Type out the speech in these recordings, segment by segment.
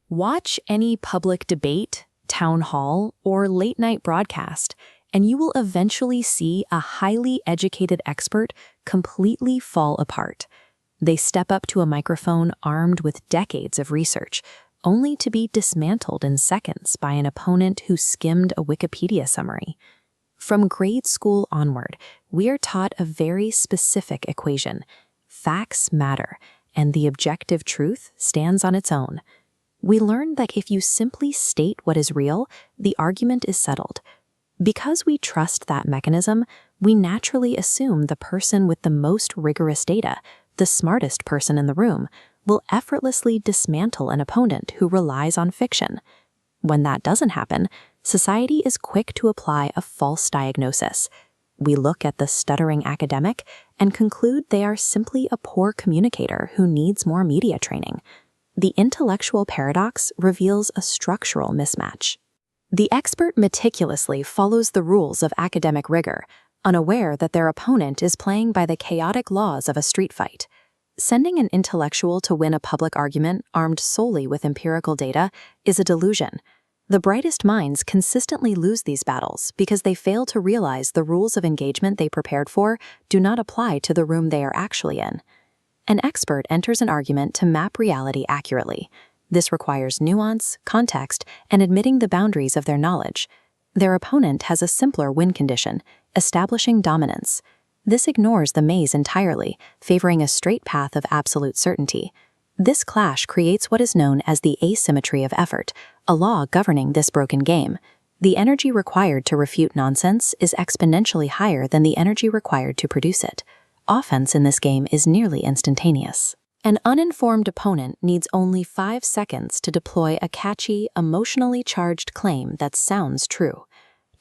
Watch any public debate, town hall, or late-night broadcast, and you will eventually see a highly educated expert completely fall apart. They step up to a microphone armed with decades of research, only to be dismantled in seconds by an opponent who skimmed a Wikipedia summary. From grade school onward, we are taught a very specific equation. Facts matter, and the objective truth stands on its own. We learn that if you simply state what is real, the argument is settled. Because we trust that mechanism, we naturally assume the person with the most rigorous data, the smartest person in the room, will effortlessly dismantle an opponent who relies on fiction. When that doesn't happen, society is quick to apply a false diagnosis. We look at the stuttering academic and conclude they are simply a poor communicator who needs more media training. The intellectual paradox reveals a structural mismatch. The expert meticulously follows the rules of academic rigor, unaware that their opponent is playing by the chaotic laws of a street fight. Sending an intellectual to win a public argument armed solely with empirical data is a delusion. The brightest minds consistently lose these battles because they fail to realize the rules of engagement they prepared for do not apply to the room they are actually in. An expert enters an argument to map reality accurately. This requires nuance, context, and admitting the boundaries of their knowledge. Their opponent has a simpler win condition, establishing dominance. This ignores the maze entirely, favoring a straight path of absolute certainty. This clash creates what is known as the asymmetry of effort, a law governing this broken game. The energy required to refute nonsense is exponentially higher than the energy required to produce it. Offense in this game is nearly instantaneous. An uninformed opponent needs only 5 seconds to deploy a catchy, emotionally charged claim that sounds true.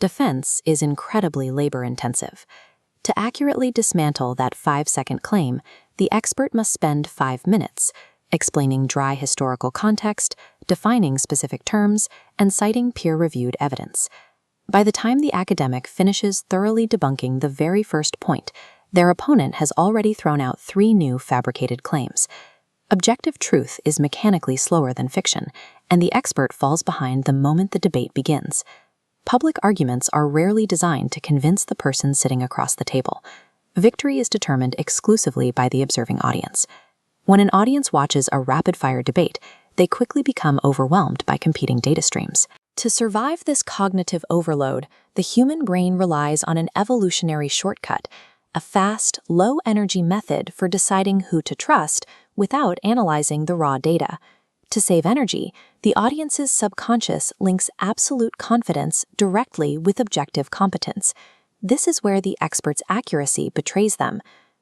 Defense is incredibly labor-intensive. To accurately dismantle that 5-second claim, the expert must spend 5 minutes, explaining dry historical context, defining specific terms, and citing peer-reviewed evidence. By the time the academic finishes thoroughly debunking the very first point, their opponent has already thrown out 3 new fabricated claims. Objective truth is mechanically slower than fiction, and the expert falls behind the moment the debate begins. Public arguments are rarely designed to convince the person sitting across the table. Victory is determined exclusively by the observing audience. When an audience watches a rapid-fire debate, they quickly become overwhelmed by competing data streams. To survive this cognitive overload, the human brain relies on an evolutionary shortcut, a fast, low-energy method for deciding who to trust without analyzing the raw data. To save energy, the audience's subconscious links absolute confidence directly with objective competence. This is where the expert's accuracy betrays them.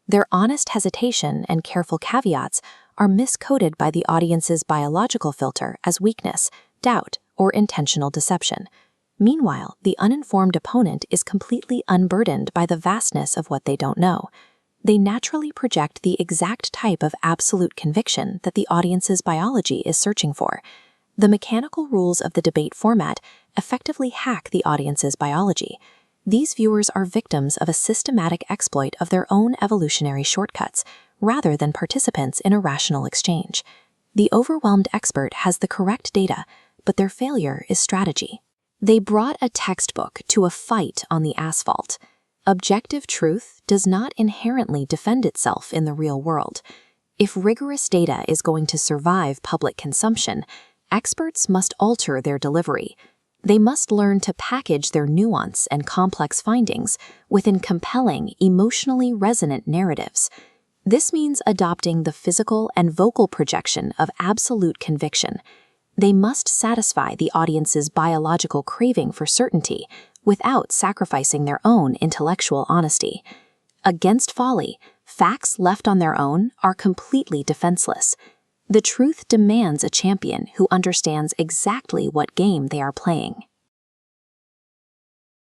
Their honest hesitation and careful caveats are miscoded by the audience's biological filter as weakness, doubt, or intentional deception. Meanwhile, the uninformed opponent is completely unburdened by the vastness of what they don't know. They naturally project the exact type of absolute conviction that the audience's biology is searching for. The mechanical rules of the debate format effectively hack the audience's biology. These viewers are victims of a systematic exploit of their own evolutionary shortcuts, rather than participants in a rational exchange. The overwhelmed expert has the correct data, but their failure is strategy. They brought a textbook to a fight on the asphalt. Objective truth does not inherently defend itself in the real world. If rigorous data is going to survive public consumption, experts must alter their delivery. They must learn to package their nuance and complex findings within compelling, emotionally resonant narratives. This means adopting the physical and vocal projection of absolute conviction. They must satisfy the audience's biological craving for certainty without sacrificing their own intellectual honesty. Against folly, facts left on their own are completely defenseless. The truth demands a champion who understands exactly what game they are playing.